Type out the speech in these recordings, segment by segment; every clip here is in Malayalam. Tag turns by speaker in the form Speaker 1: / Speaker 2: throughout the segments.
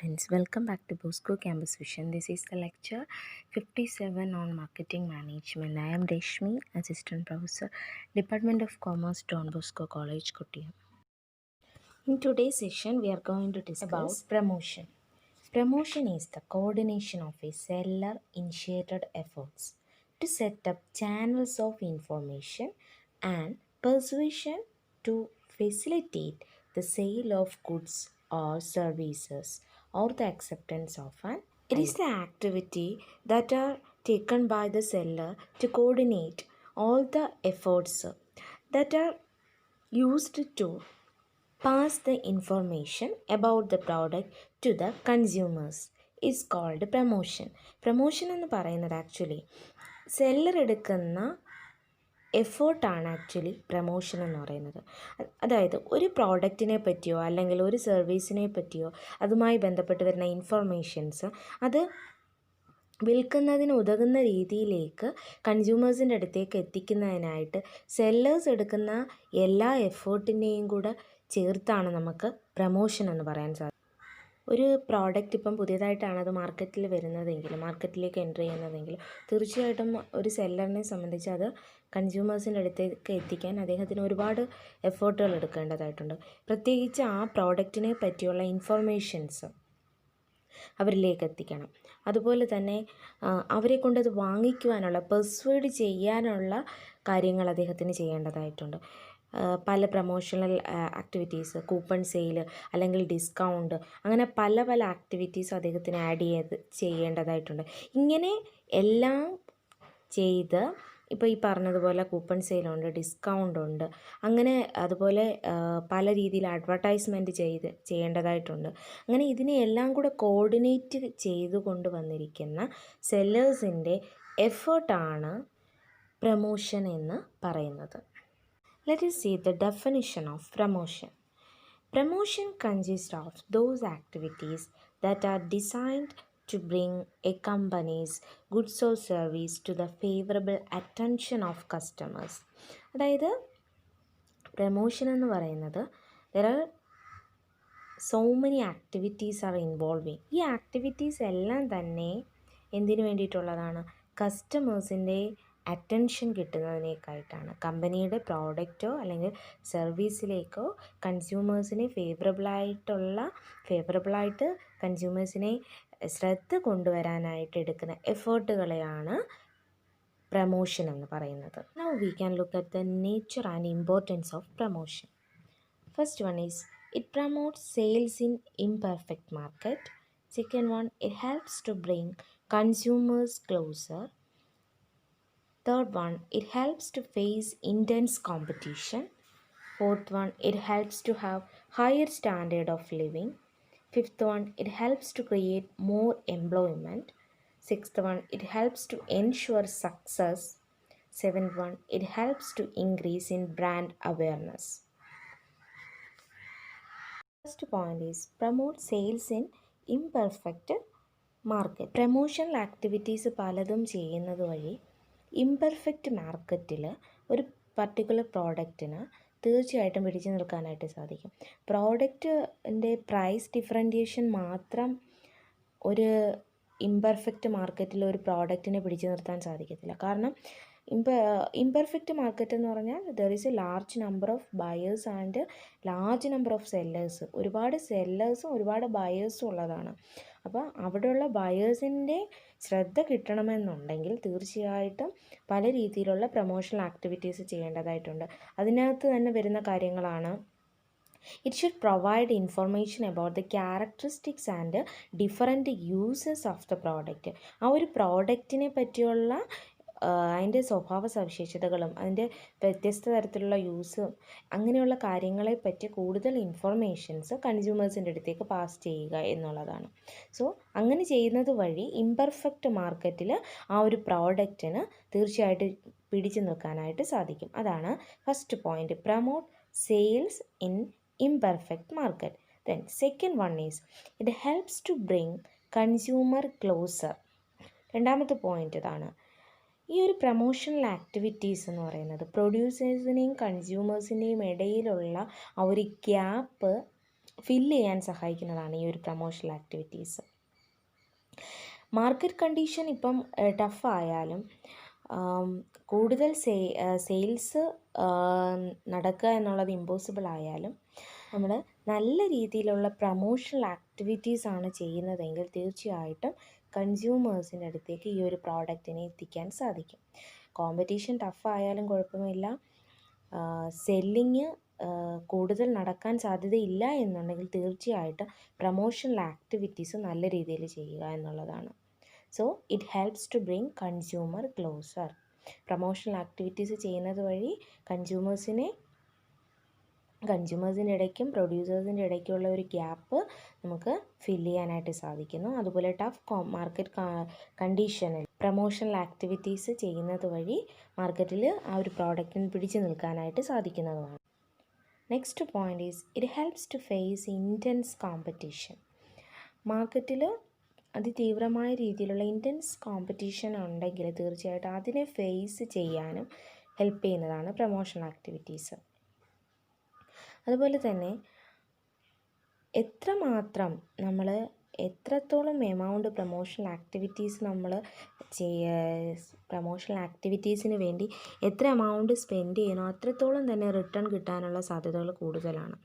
Speaker 1: students, welcome back to Bosco Campus Vision. This is the lecture 57 on Marketing Management. I am Reshmi, Assistant Professor, Department of Commerce, Don Bosco College, Kottayam. In today's session, we are going to discuss about promotion. Promotion is the coordination of a seller-initiated efforts to set up channels of information and persuasion to facilitate the sale of goods or services or the acceptance of an it is the activity that are taken by the seller to coordinate all the efforts that are used to pass the information about the product to the consumers is called promotion. Promotion എന്ന് പറയുന്നത് ആക്ച്വലി സെല്ലർ എടുക്കുന്ന എഫേർട്ടാണ് ആക്ച്വലി പ്രമോഷൻ എന്ന് പറയുന്നത്. അതായത് ഒരു പ്രോഡക്റ്റിനെ പറ്റിയോ അല്ലെങ്കിൽ ഒരു സർവീസിനെ പറ്റിയോ അതുമായി ബന്ധപ്പെട്ട് വരുന്ന ഇൻഫർമേഷൻസ് അത് വിൽക്കുന്നതിന് ഉതകുന്ന രീതിയിലേക്ക് കൺസ്യൂമേഴ്സിൻ്റെ അടുത്തേക്ക് എത്തിക്കുന്നതിനായിട്ട് സെല്ലേഴ്സ് എടുക്കുന്ന എല്ലാ എഫേർട്ടിനെയും കൂടെ ചേർത്താണ് നമുക്ക് പ്രമോഷൻ എന്ന് പറയാൻ സാധിക്കും. ഒരു പ്രോഡക്റ്റ് ഇപ്പം പുതിയതായിട്ടാണ് അത് മാർക്കറ്റിൽ വരുന്നതെങ്കിൽ, മാർക്കറ്റിലേക്ക് എൻ്റർ ചെയ്യുന്നതെങ്കിൽ തീർച്ചയായിട്ടും ഒരു സെല്ലറിനെ സംബന്ധിച്ച് അത് കൺസ്യൂമേഴ്സിൻ്റെ അടുത്തേക്ക് എത്തിക്കാൻ അദ്ദേഹത്തിന് ഒരുപാട് എഫേർട്ടുകൾ എടുക്കേണ്ടതായിട്ടുണ്ട്. പ്രത്യേകിച്ച് ആ പ്രോഡക്റ്റിനെ പറ്റിയുള്ള ഇൻഫർമേഷൻസ് അവരിലേക്ക് എത്തിക്കണം. അതുപോലെ തന്നെ അവരെ കൊണ്ടത് വാങ്ങിക്കുവാനുള്ള പെർസ്വേഡ് ചെയ്യാനുള്ള കാര്യങ്ങൾ അദ്ദേഹത്തിന് ചെയ്യേണ്ടതായിട്ടുണ്ട്. പല പ്രൊമോഷണൽ ആക്ടിവിറ്റീസ്, കൂപ്പൺ സെയിൽ അല്ലെങ്കിൽ ഡിസ്കൗണ്ട്, അങ്ങനെ പല പല ആക്ടിവിറ്റീസ് അദ്ദേഹത്തിന് ആഡ് ചെയ്യേണ്ടതായിട്ടുണ്ട്. ഇങ്ങനെ എല്ലാം ചെയ്ത് ഇപ്പോൾ ഈ പറഞ്ഞതുപോലെ കൂപ്പൺ സെയിലുണ്ട്, ഡിസ്കൗണ്ട് ഉണ്ട്, അങ്ങനെ അതുപോലെ പല രീതിയിൽ അഡ്വർടൈസ്മെൻറ്റ് ചെയ്യേണ്ടതായിട്ടുണ്ട്. അങ്ങനെ ഇതിനെയെല്ലാം കൂടെ കോർഡിനേറ്റ് ചെയ്തു കൊണ്ടുവന്നിരിക്കുന്ന സെല്ലേഴ്സിൻ്റെ എഫേർട്ടാണ് പ്രമോഷൻ എന്ന് പറയുന്നത്. Let us see the definition of promotion. Promotion consists of those activities that are designed to bring a company's goods or service to the favorable attention of customers. അതായത് പ്രമോഷൻ എന്ന് പറയുന്നത് there are so many activities are involving. ഈ ആക്ടിവിറ്റീസ് എല്ലാം തന്നെ എന്തിനു വേണ്ടിയിട്ടുള്ളതാണ്? കസ്റ്റമേഴ്സിൻ്റെ അറ്റൻഷൻ കിട്ടുന്നതിനേക്കായിട്ടാണ്. കമ്പനിയുടെ പ്രോഡക്റ്റോ അല്ലെങ്കിൽ സർവീസിലേക്കോ കൺസ്യൂമേഴ്സിനെ ഫേവറബിളായിട്ട് കൺസ്യൂമേഴ്സിനെ ശ്രദ്ധ കൊണ്ടുവരാനായിട്ട് എടുക്കുന്ന എഫേർട്ടുകളെയാണ് പ്രമോഷൻ എന്ന് പറയുന്നത്. Now we can look at the nature and importance of promotion. First one is it promotes sales in imperfect market. Second one, it helps to bring consumers closer. Third one, it helps to face intense competition. Fourth one, it helps to have higher standard of living. Fifth one, it helps to create more employment. Sixth one, it helps to ensure success. Seventh one, it helps to increase in brand awareness. First point is promote sales in imperfect market. Promotional activities പലതും ചെയ്യുന്നത് വഴി ഇംപെർഫെക്റ്റ് മാർക്കറ്റിൽ ഒരു പർട്ടിക്കുലർ പ്രോഡക്റ്റിന് തീർച്ചയായിട്ടും പിടിച്ചു നിൽക്കാനായിട്ട് സാധിക്കും. പ്രോഡക്റ്റിൻ്റെ പ്രൈസ് ഡിഫറൻഷിയേഷൻ മാത്രം ഒരു ഇംപെർഫെക്റ്റ് മാർക്കറ്റിൽ ഒരു പ്രോഡക്റ്റിനെ പിടിച്ചു നിർത്താൻ സാധിക്കത്തില്ല. കാരണം ഇംപെർഫെക്റ്റ് മാർക്കറ്റ് എന്ന് പറഞ്ഞാൽ there is a large number of buyers and large number of sellers. ഒരുപാട് സെല്ലേഴ്സും ഒരുപാട് ബയേഴ്സും ഉള്ളതാണ്. അപ്പോൾ അവിടെയുള്ള ബയേഴ്സിൻ്റെ ശ്രദ്ധ കിട്ടണമെന്നുണ്ടെങ്കിൽ തീർച്ചയായിട്ടും പല രീതിയിലുള്ള പ്രൊമോഷണൽ ആക്ടിവിറ്റീസ് ചെയ്യേണ്ടതായിട്ടുണ്ട്. അതിനകത്ത് തന്നെ വരുന്ന കാര്യങ്ങളാണ് it should provide information about the characteristics and different uses of the product. ആ ഒരു പ്രോഡക്റ്റിനെ പറ്റിയുള്ള അതിൻ്റെ സ്വഭാവ സവിശേഷതകളും അതിൻ്റെ വ്യത്യസ്ത തരത്തിലുള്ള യൂസും അങ്ങനെയുള്ള കാര്യങ്ങളെ പറ്റി കൂടുതൽ ഇൻഫർമേഷൻസ് കൺസ്യൂമേഴ്സിൻ്റെ അടുത്തേക്ക് പാസ് ചെയ്യുക എന്നുള്ളതാണ്. സോ അങ്ങനെ ചെയ്യുന്നത് വഴി ഇംപെർഫെക്റ്റ് മാർക്കറ്റിൽ ആ ഒരു പ്രോഡക്റ്റിന് തീർച്ചയായിട്ടും പിടിച്ചു നിൽക്കാനായിട്ട് സാധിക്കും. അതാണ് first point, promote sales in imperfect market. Then second one is it helps to bring consumer closer. രണ്ടാമത്തെ പോയിന്റ് ഇതാണ്. ഈ ഒരു പ്രൊമോഷണൽ ആക്ടിവിറ്റീസ് എന്ന് പറയുന്നത് പ്രൊഡ്യൂസേഴ്സിനെയും കൺസ്യൂമേഴ്സിൻ്റെയും ഇടയിലുള്ള ആ ഒരു ഗ്യാപ്പ് ഫില്ല് ചെയ്യാൻ സഹായിക്കുന്നതാണ് ഈ ഒരു പ്രൊമോഷണൽ ആക്ടിവിറ്റീസ്. മാർക്കറ്റ് കണ്ടീഷൻ ഇപ്പം ടഫായാലും കൂടുതൽ സെയിൽസ് നടക്കുക എന്നുള്ളത് ഇമ്പോസിബിൾ ആയാലും നമ്മൾ നല്ല രീതിയിലുള്ള പ്രൊമോഷണൽ ആക്ടിവിറ്റീസാണ് ചെയ്യുന്നതെങ്കിൽ തീർച്ചയായിട്ടും കൺസ്യൂമേഴ്സിൻ്റെ അടുത്തേക്ക് ഈ ഒരു പ്രോഡക്റ്റിനെ എത്തിക്കാൻ സാധിക്കും. കോമ്പറ്റീഷൻ ടഫായാലും കുഴപ്പമില്ല, സെല്ലിങ് കൂടുതൽ നടക്കാൻ സാധ്യതയില്ല എന്നുണ്ടെങ്കിൽ തീർച്ചയായിട്ടും പ്രൊമോഷണൽ ആക്ടിവിറ്റീസ് നല്ല രീതിയിൽ ചെയ്യുക എന്നുള്ളതാണ്. So it helps to bring consumer closer. Promotional activities ചെയ്യുന്നത് വഴി കൺസ്യൂമേഴ്സിൻ്റെ ഇടയ്ക്കും പ്രൊഡ്യൂസേഴ്സിൻ്റെ ഇടയ്ക്കുള്ള ഒരു ഗ്യാപ്പ് നമുക്ക് ഫില്ല് ചെയ്യാനായിട്ട് സാധിക്കുന്നു. അതുപോലെ ടഫ് മാർക്കറ്റ് കണ്ടീഷനിൽ പ്രൊമോഷണൽ ആക്ടിവിറ്റീസ് ചെയ്യുന്നത് വഴി മാർക്കറ്റിൽ ആ ഒരു പ്രോഡക്റ്റിന് പിടിച്ചു നിൽക്കാനായിട്ട് സാധിക്കുന്നതുമാണ്. Next point is it helps to face intense competition. മാർക്കറ്റിൽ അതിതീവ്രമായ രീതിയിലുള്ള ഇൻറ്റൻസ് കോമ്പറ്റീഷൻ ഉണ്ടെങ്കിൽ തീർച്ചയായിട്ടും അതിനെ ഫേസ് ചെയ്യാനും ഹെൽപ്പ് ചെയ്യുന്നതാണ് പ്രൊമോഷണൽ ആക്ടിവിറ്റീസ്. അതുപോലെ തന്നെ എത്രത്തോളം എമൗണ്ട് പ്രൊമോഷണൽ ആക്ടിവിറ്റീസിന് വേണ്ടി എത്ര എമൗണ്ട് സ്പെൻഡ് ചെയ്യണോ അത്രത്തോളം തന്നെ റിട്ടേൺ കിട്ടാനുള്ള സാധ്യതകൾ കൂടുതലാണ്.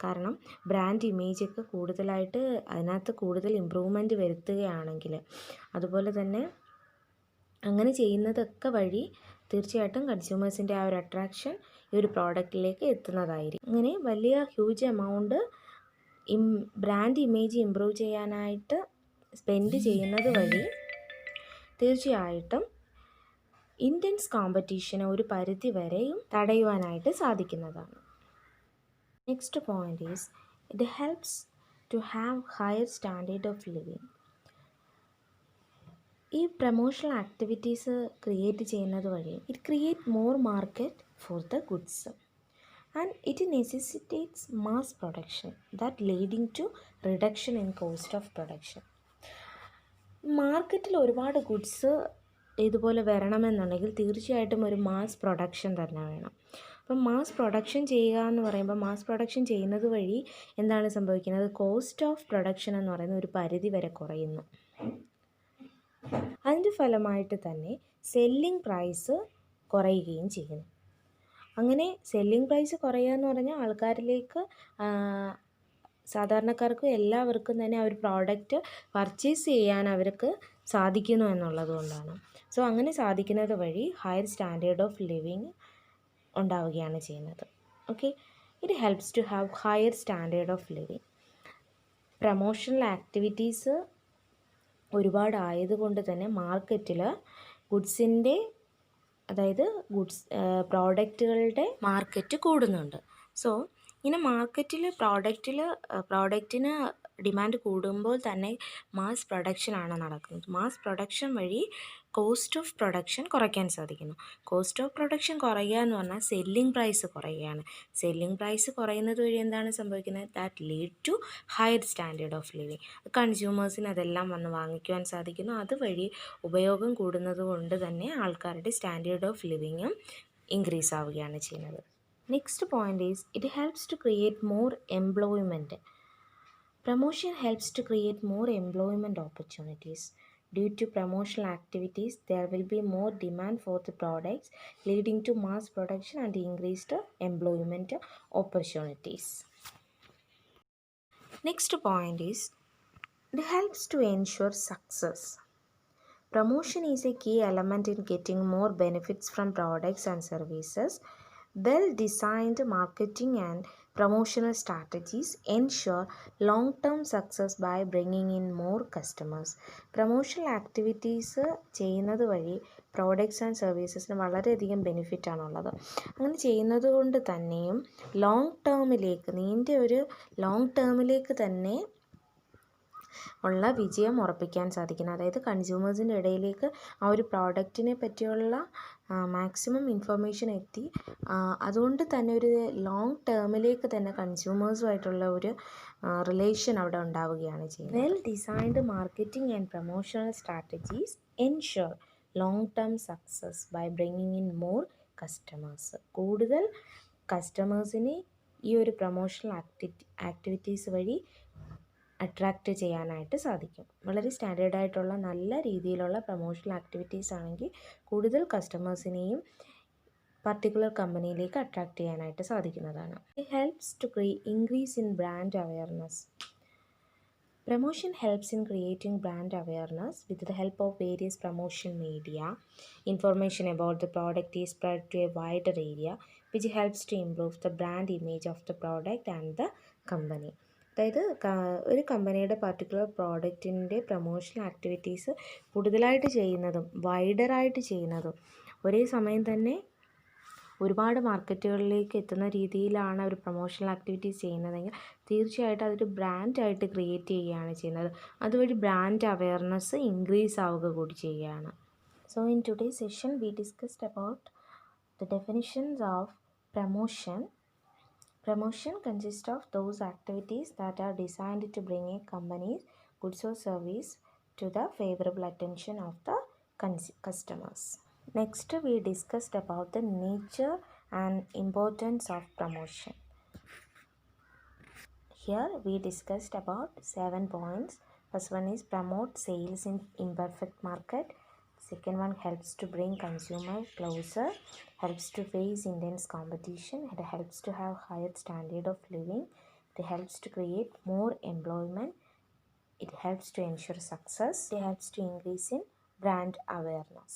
Speaker 1: കാരണം ബ്രാൻഡ് ഇമേജൊക്കെ കൂടുതലായിട്ട് അതിനകത്ത് കൂടുതൽ ഇമ്പ്രൂവ്മെൻറ്റ് വരുത്തുകയാണെങ്കിൽ, അതുപോലെ തന്നെ അങ്ങനെ ചെയ്യുന്നതൊക്കെ വഴി തീർച്ചയായിട്ടും കൺസ്യൂമേഴ്സിൻ്റെ ആ ഒരു അട്രാക്ഷൻ ഈ ഒരു പ്രോഡക്റ്റിലേക്ക് എത്തുന്നതായിരിക്കും. അങ്ങനെ വലിയ huge amount brand image improve ചെയ്യാനായിട്ട് സ്പെൻഡ് ചെയ്യുന്നത് വഴി തീർച്ചയായിട്ടും ഇൻറ്റൻസ് കോമ്പറ്റീഷനെ ഒരു പരിധി വരെയും തടയുവാനായിട്ട് സാധിക്കുന്നതാണ്. Next point is it helps to have higher standard of living. ഈ പ്രൊമോഷണൽ ആക്ടിവിറ്റീസ് ക്രിയേറ്റ് ചെയ്യുന്നത് വഴി it create more market for the goods and it necessitates mass production that leading to reduction in cost of production. മാർക്കറ്റിൽ ഒരുപാട് ഗുഡ്സ് ഇതുപോലെ വരണമെന്നുണ്ടെങ്കിൽ തീർച്ചയായിട്ടും ഒരു മാസ് പ്രൊഡക്ഷൻ തന്നെ വേണം. അപ്പം മാസ് പ്രൊഡക്ഷൻ ചെയ്യുക എന്ന് പറയുമ്പോൾ മാസ് പ്രൊഡക്ഷൻ ചെയ്യുന്നത് വഴി എന്താണ് സംഭവിക്കുന്നത്? കോസ്റ്റ് ഓഫ് പ്രൊഡക്ഷൻ എന്ന് പറയുന്ന ഒരു പരിധി വരെ കുറയുന്നു. അതിൻ്റെ ഫലമായിട്ട് തന്നെ സെല്ലിംഗ് പ്രൈസ് കുറയുകയും ചെയ്യുന്നു. അങ്ങനെ സെല്ലിംഗ് പ്രൈസ് കുറയുക എന്ന് പറഞ്ഞാൽ ആൾക്കാരിലേക്ക്, സാധാരണക്കാർക്കും എല്ലാവർക്കും തന്നെ ആ ഒരു പ്രോഡക്റ്റ് പർച്ചേസ് ചെയ്യാൻ അവർക്ക് സാധിക്കുന്നു എന്നുള്ളത് കൊണ്ടാണ്. സോ അങ്ങനെ സാധിക്കുന്നത് വഴി ഹയർ സ്റ്റാൻഡേർഡ് ഓഫ് ലിവിങ് ഉണ്ടാവുകയാണ് ചെയ്യുന്നത്. Okay, it helps to have higher standard of living. Promotional activities ഒരുപാട് ആയതുകൊണ്ട് തന്നെ മാർക്കറ്റിൽ പ്രോഡക്റ്റുകളുടെ മാർക്കറ്റ് കൂടുന്നുണ്ട്. സോ ഇങ്ങനെ മാർക്കറ്റിൽ പ്രോഡക്റ്റിന് ഡിമാൻഡ് കൂടുമ്പോൾ തന്നെ മാസ് പ്രൊഡക്ഷനാണ് നടക്കുന്നത്. മാസ് പ്രൊഡക്ഷൻ വഴി കോസ്റ്റ് ഓഫ് പ്രൊഡക്ഷൻ കുറയ്ക്കാൻ സാധിക്കുന്നു. കോസ്റ്റ് ഓഫ് പ്രൊഡക്ഷൻ കുറയുക എന്ന് പറഞ്ഞാൽ സെല്ലിംഗ് പ്രൈസ് കുറയുകയാണ്. സെല്ലിംഗ് പ്രൈസ് കുറയുന്നത് വഴി എന്താണ് സംഭവിക്കുന്നത്? That lead to higher standard of living. കൺസ്യൂമേഴ്സിന് അതെല്ലാം വന്ന് വാങ്ങിക്കുവാൻ സാധിക്കുന്നു. അതുവഴി ഉപയോഗം കൂടുന്നത് കൊണ്ട് തന്നെ ആൾക്കാരുടെ സ്റ്റാൻഡേർഡ് ഓഫ് ലിവിങ്ങും ഇൻക്രീസ് ആവുകയാണ് ചെയ്യുന്നത്. Next point is it helps to create more employment. Promotion helps to create more employment opportunities. Due to promotional activities, there will be more demand for the products, leading to mass production and increased employment opportunities. Next point is, it helps to ensure success. Promotion is a key element in getting more benefits from products and services. Well-designed marketing and promotional strategies ensure long-term success by bringing in more customers. Promotional activities ചെയ്യുന്നത് വഴി പ്രോഡക്റ്റ്സ് ആൻഡ് സർവീസസിന് വളരെയധികം ബെനിഫിറ്റാണുള്ളത്. അങ്ങനെ ചെയ്യുന്നത് കൊണ്ട് തന്നെയും ലോങ് ടേമിലേക്ക് തന്നെ ഉള്ള വിജയം ഉറപ്പിക്കാൻ സാധിക്കുന്നു. അതായത് കൺസ്യൂമേഴ്സിൻ്റെ ഇടയിലേക്ക് ആ ഒരു പ്രോഡക്റ്റിനെ പറ്റിയുള്ള മാക്സിമം ഇൻഫർമേഷൻ എത്തി, അതുകൊണ്ട് തന്നെ ഒരു ലോങ് ടേമിലേക്ക് തന്നെ കൺസ്യൂമേഴ്സുമായിട്ടുള്ള ഒരു റിലേഷൻ അവിടെ ഉണ്ടാവുകയാണ് ചെയ്യുന്നത്. Well designed marketing and promotional strategies ensure long term success by bringing in more customers. കൂടുതൽ കസ്റ്റമേഴ്സിനെ ഈ ഒരു പ്രൊമോഷണൽ ആക്ടിവിറ്റീസ് വഴി അട്രാക്റ്റ് ചെയ്യാനായിട്ട് സാധിക്കും. വളരെ സ്റ്റാൻഡേർഡായിട്ടുള്ള നല്ല രീതിയിലുള്ള പ്രൊമോഷണൽ ആക്ടിവിറ്റീസ് ആണെങ്കിൽ കൂടുതൽ കസ്റ്റമേഴ്സിനെയും പർട്ടിക്കുലർ കമ്പനിയിലേക്ക് അട്രാക്റ്റ് ചെയ്യാനായിട്ട് സാധിക്കുന്നതാണ്. It helps to increase in brand awareness. Promotion helps in creating brand awareness. With the help of various promotion media, information about the product is spread to a wider area, which helps to improve the brand image of the product and the company. അതായത് ഒരു കമ്പനിയുടെ പർട്ടിക്കുലർ പ്രോഡക്റ്റിൻ്റെ പ്രൊമോഷണൽ ആക്ടിവിറ്റീസ് കൂടുതലായിട്ട് ചെയ്യുന്നതും വൈഡറായിട്ട് ചെയ്യുന്നതും ഒരേ സമയം തന്നെ ഒരുപാട് മാർക്കറ്റുകളിലേക്ക് എത്തുന്ന രീതിയിലാണ് അവർ പ്രൊമോഷണൽ ആക്ടിവിറ്റീസ് ചെയ്യുന്നതെങ്കിൽ തീർച്ചയായിട്ടും അതൊരു ബ്രാൻഡായിട്ട് ക്രിയേറ്റ് ചെയ്യുകയാണ് ചെയ്യുന്നത്. അതുവഴി ബ്രാൻഡ് അവെയർനെസ് ഇൻക്രീസ് ആവുക കൂടി ചെയ്യുകയാണ്. So in today session we discussed about the definitions of promotion. Promotion consists of those activities that are designed to bring a company's goods or service to the favorable attention of the customers. Next, we discussed about the nature and importance of promotion. Here we discussed about 7 points. First one is promote sales in imperfect market. Second one helps to bring consumer closer, helps to face intense competition, it helps to have higher standard of living, it helps to create more employment, it helps to ensure success, it helps to increase in brand awareness.